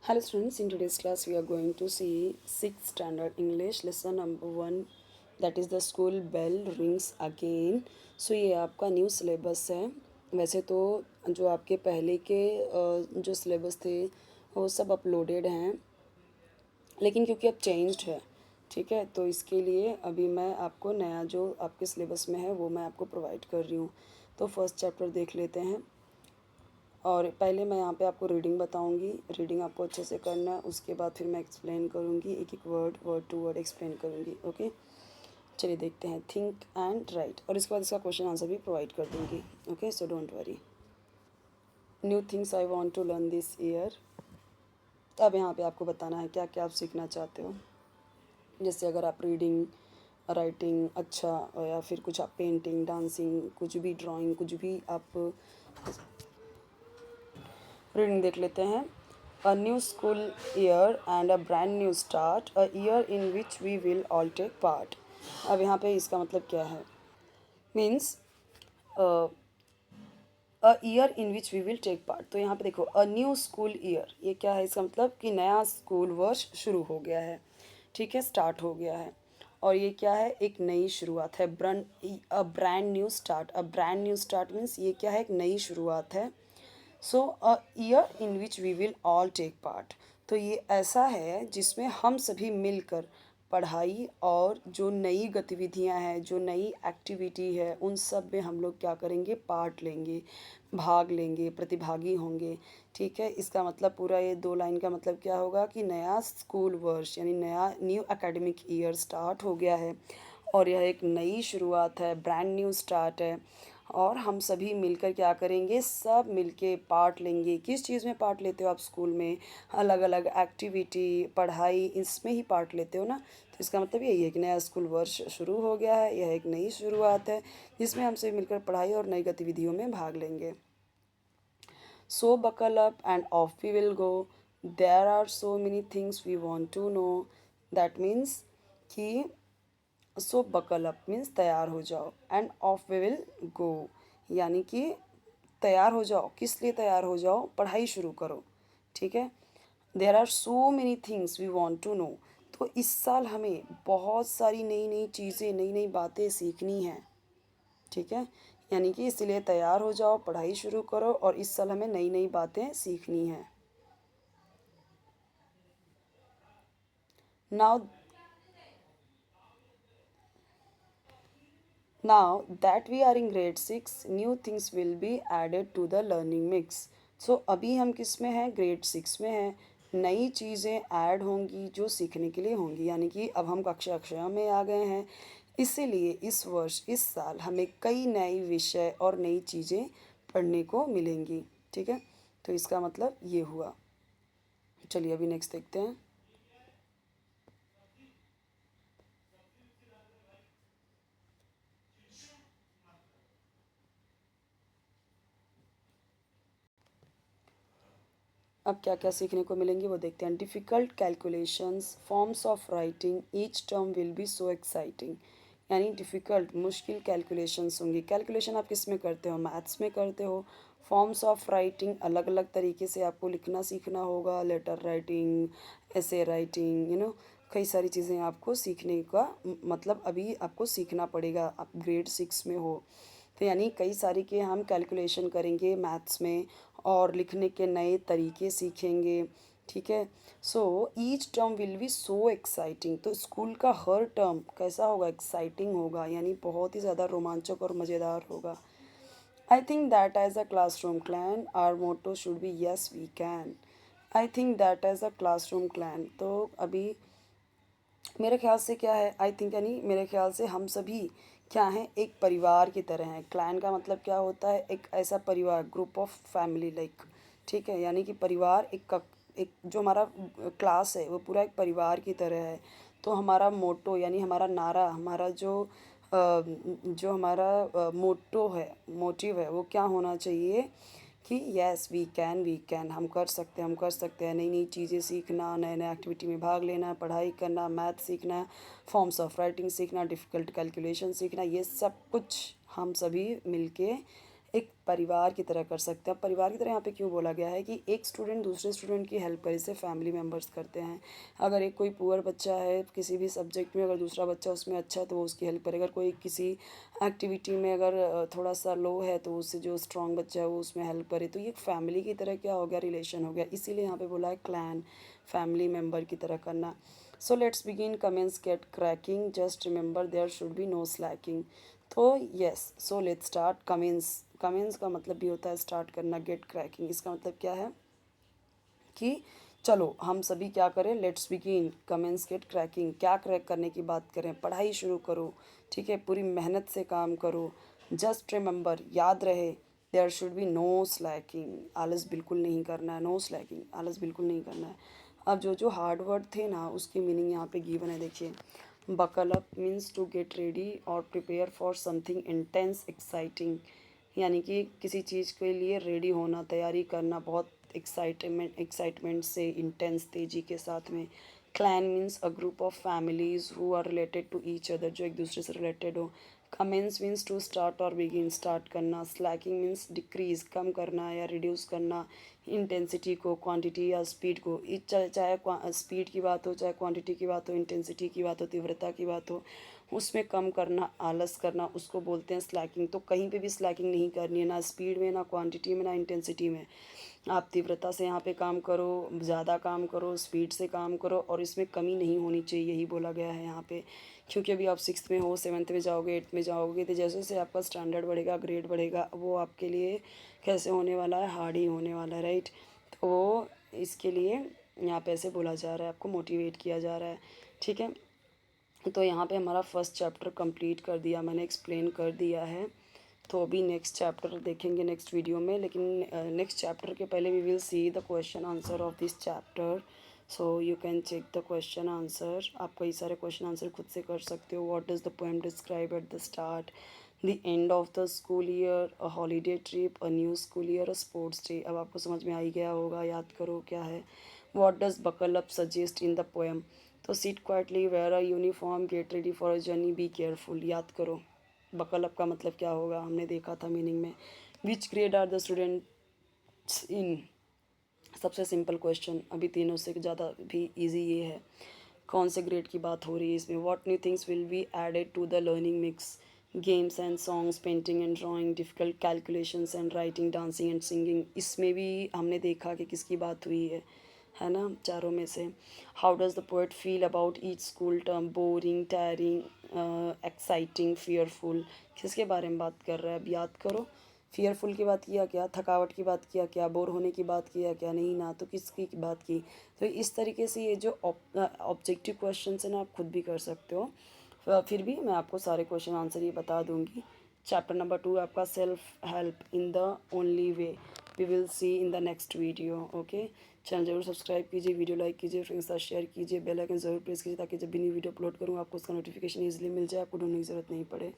Hello students, in today's class we are going to see 6th standard English lesson number 1, that is the school bell rings again. So ये आपका new syllabus है। वैसे तो जो आपके पहले के जो सिलेबस थे वो सब अपलोडेड हैं, लेकिन क्योंकि अब चेंज्ड है, ठीक है, तो इसके लिए अभी मैं आपको नया जो आपके सिलेबस में है वो मैं आपको प्रोवाइड कर रही हूँ। तो फर्स्ट चैप्टर देख लेते हैं। और पहले मैं यहाँ पे आपको रीडिंग बताऊँगी, रीडिंग आपको अच्छे से करना है। उसके बाद फिर मैं एक्सप्लेन करूँगी, एक एक वर्ड टू वर्ड एक्सप्लेन करूँगी। ओके, चलिए देखते हैं। थिंक एंड राइट, और इसके बाद इसका क्वेश्चन आंसर भी प्रोवाइड कर दूँगी। Okay, so don't worry. New things I want to learn this year. अब यहाँ पे आपको बताना है क्या क्या आप सीखना चाहते हो। जैसे अगर आप रीडिंग, राइटिंग अच्छा, या फिर कुछ आप पेंटिंग, डांसिंग, कुछ भी ड्राइंग, कुछ भी आप रीडिंग देख लेते हैं। A new school year and a brand new start, a year in which we will all take part. अब यहाँ पे इसका मतलब क्या है? Means a year in which we will take part. तो यहाँ पे देखो, अ न्यू स्कूल ईयर, ये क्या है? इसका मतलब कि नया स्कूल वर्ष शुरू हो गया है, ठीक है, स्टार्ट हो गया है। और ये क्या है? एक नई शुरुआत है। A brand new start, a brand new start means ये क्या है? एक नई शुरुआत है। So a year in which we will all take part, तो ये ऐसा है जिसमें हम सभी मिलकर पढ़ाई और जो नई गतिविधियां हैं, जो नई एक्टिविटी है, उन सब में हम लोग क्या करेंगे? पार्ट लेंगे, भाग लेंगे, प्रतिभागी होंगे। ठीक है, इसका मतलब पूरा ये 2 लाइन का मतलब क्या होगा कि नया स्कूल वर्ष यानी नया न्यू एकेडमिक ईयर स्टार्ट हो गया है और यह एक नई शुरुआत है, ब्रांड न्यू स्टार्ट है। और हम सभी मिलकर क्या करेंगे? सब मिलके पार्ट लेंगे। किस चीज़ में पार्ट लेते हो आप स्कूल में? अलग अलग एक्टिविटी, पढ़ाई, इसमें ही पार्ट लेते हो ना। तो इसका मतलब यही है कि नया स्कूल वर्ष शुरू हो गया है, यह एक नई शुरुआत है जिसमें हम सभी मिलकर पढ़ाई और नई गतिविधियों में भाग लेंगे। So buckle up and off we will go, there are so many things we want to know. That means कि सो बकल अप मीन्स तैयार हो जाओ, and off we will go यानी कि तैयार हो जाओ। किस लिए तैयार हो जाओ? पढ़ाई शुरू करो, ठीक है। There are so many things we want to know, तो इस साल हमें बहुत सारी नई नई चीज़ें, नई नई बातें सीखनी हैं, ठीक है। यानी कि इसलिए तैयार हो जाओ, पढ़ाई शुरू करो, और इस साल हमें नई नई बातें सीखनी हैं। Now Now that we are in grade 6, new things will be added to the learning mix. So अभी हम किस में हैं? ग्रेड 6 में हैं। नई चीज़ें ऐड होंगी जो सीखने के लिए होंगी, यानी कि अब हम कक्षा कक्षा में आ गए हैं। इसीलिए इस वर्ष, इस साल हमें कई नए विषय और नई चीज़ें पढ़ने को मिलेंगी, ठीक है। तो इसका मतलब ये हुआ। चलिए अभी नेक्स्ट देखते हैं। अब क्या क्या सीखने को मिलेंगे वो देखते हैं। Difficult calculations, forms of writing, each term will be so exciting. यानी डिफ़िकल्ट, मुश्किल कैलकुलेशंस होंगी। कैलकुलेशन आप किस में करते हो? मैथ्स में करते हो। फॉर्म्स ऑफ राइटिंग, अलग अलग तरीके से आपको लिखना सीखना होगा। लेटर राइटिंग, ऐसे राइटिंग, कई सारी चीज़ें आपको सीखने का मतलब अभी आपको सीखना पड़ेगा। आप ग्रेड 6 में हो, तो यानी कई सारी के हम कैलकुलेशन करेंगे मैथ्स में, और लिखने के नए तरीके सीखेंगे, ठीक है। So each term will be so exciting, तो स्कूल का हर टर्म कैसा होगा? एक्साइटिंग होगा, यानी बहुत ही ज़्यादा रोमांचक और मज़ेदार होगा। I think that as a classroom clan our motto should be yes we can. I think that as a classroom clan, तो अभी मेरे ख्याल से क्या है? आई थिंक यानी मेरे ख्याल से हम सभी क्या हैं? एक परिवार की तरह हैं। क्लैन का मतलब क्या होता है? एक ऐसा परिवार, ग्रुप ऑफ फैमिली लाइक, ठीक है। यानी कि परिवार एक जो हमारा क्लास है वो पूरा एक परिवार की तरह है। तो हमारा मोटो यानी हमारा नारा, हमारा जो हमारा मोटो है, मोटिव है, वो क्या होना चाहिए? कि यस वी कैन, हम कर सकते हैं, हम कर सकते हैं। नई नई चीज़ें सीखना, नए नए एक्टिविटी में भाग लेना, पढ़ाई करना, मैथ सीखना, फॉर्म्स ऑफ राइटिंग सीखना, डिफ़िकल्ट कैलकुलेशन सीखना, ये सब कुछ हम सभी मिलके एक परिवार की तरह कर सकते हैं। अब परिवार की तरह यहाँ पे क्यों बोला गया है कि एक स्टूडेंट दूसरे स्टूडेंट की हेल्प करे, जैसे फैमिली मेम्बर्स करते हैं। अगर एक कोई पुअर बच्चा है किसी भी सब्जेक्ट में, अगर दूसरा बच्चा उसमें अच्छा है तो वो उसकी हेल्प करे। अगर कोई किसी एक्टिविटी में अगर थोड़ा सा लो है तो उससे जो स्ट्रॉन्ग बच्चा है वो उसमें हेल्प करे। तो ये फैमिली की तरह क्या हो गया, रिलेशन हो गया। इसीलिए यहाँ पे बोला है क्लैन, फैमिली मेम्बर की तरह करना। So let's begin, comments get cracking, just remember there should be no slacking. तो yes, so let's start. Comments, comments का मतलब भी होता है स्टार्ट करना। गेट क्रैकिंग इसका मतलब क्या है कि चलो हम सभी क्या करें, let's begin, comments get cracking. क्या क्रैक करने की बात करें, पढ़ाई शुरू करो, ठीक है, पूरी मेहनत से काम करो। जस्ट रिमेंबर, याद रहे, there should be no slacking, आलस बिल्कुल नहीं करना है। नो स्लैकिंग, आलस बिल्कुल नहीं करना है। अब जो जो हार्ड वर्ड थे ना उसकी मीनिंग यहाँ पे गिवन है, देखिए। Buckle up means to get ready और prepare for something intense exciting, यानी कि किसी चीज़ के लिए रेडी होना, तैयारी करना बहुत एक्साइटमेंट से, इंटेंस तेज़ी के साथ में। Clan means a group of families who are related to each other, जो एक दूसरे से रिलेटेड हो। कमेंस मीन्स टू स्टार्ट और बिगिन, स्टार्ट करना। स्लैकिंग मीन्स डिक्रीज, कम करना या रिड्यूस करना इंटेंसिटी को, क्वांटिटी या स्पीड को। चाहे चाहे स्पीड की बात हो, चाहे क्वांटिटी की बात हो, इंटेंसिटी की बात हो, तीव्रता की बात हो, उसमें कम करना, आलस करना, उसको बोलते हैं स्लैकिंग। तो कहीं पे भी स्लैकिंग नहीं करनी है, ना स्पीड में, ना क्वांटिटी में, ना इंटेंसिटी में। आप तीव्रता से यहाँ पे काम करो, ज़्यादा काम करो, स्पीड से काम करो, और इसमें कमी नहीं होनी चाहिए, यही बोला गया है यहाँ पे। क्योंकि अभी आप सिक्स्थ में हो, सेवन्थ में जाओगे, एट्थ में जाओगे, तो जैसे जैसे आपका स्टैंडर्ड बढ़ेगा, ग्रेड बढ़ेगा, वो आपके लिए कैसे होने वाला है, हार्ड ही होने वाला है, राइट। तो वो इसके लिए यहाँ पे ऐसे बोला जा रहा है, आपको मोटिवेट किया जा रहा है, ठीक है। तो यहाँ पे हमारा फर्स्ट चैप्टर कंप्लीट कर दिया, मैंने एक्सप्लेन कर दिया है। तो अभी नेक्स्ट चैप्टर देखेंगे नेक्स्ट वीडियो में, लेकिन नेक्स्ट चैप्टर के पहले we will see the question answer of this chapter. So you can check the question answer. आप कई सारे क्वेश्चन आंसर खुद से कर सकते हो। What does the poem describe at the start, the end of the school year, a holiday trip, a new school year, a sports day. अब आपको समझ में आ ही गया होगा, याद करो क्या है। What does buckle up suggest in the poem, तो sit quietly, wear a uniform, get ready for a journey, be careful, याद करो। बकल अप का मतलब क्या होगा, हमने देखा था मीनिंग में। Which grade are the students in, सबसे सिंपल क्वेश्चन, अभी तीनों से ज़्यादा भी इजी ये है। कौन से ग्रेड की बात हो रही है इसमें। What new things will be added to the learning mix, games and songs, painting and drawing, difficult calculations and writing, dancing and singing. इसमें भी हमने देखा कि किसकी बात हुई है ना, चारों में से। How does the poet feel about each school term, boring, tiring, exciting, fearful, किसके बारे में बात कर रहा है, अब याद करो। फियरफुल की बात किया क्या, थकावट की बात किया क्या, बोर होने की बात किया क्या, नहीं ना, तो किसकी बात की। तो इस तरीके से ये जो ऑब्जेक्टिव क्वेश्चन है ना, आप खुद भी कर सकते हो। फिर भी मैं आपको सारे क्वेश्चन आंसर ये बता दूंगी। चैप्टर नंबर 2 आपका self help in the only way, we will see in the next video. Okay, channel जरूर सब्सक्राइब कीजिए, वीडियो लाइक कीजिए, फ्रेंड्स के साथ शेयर कीजिए, बेल आइकन जरूर प्रेस कीजिए, ताकि जब भी न्यू वीडियो अपलोड करूँ आपको उसका नोटिफिकेशन ईजिली मिल जाए, आपको ढूंढने की ज़रूरत नहीं पड़े।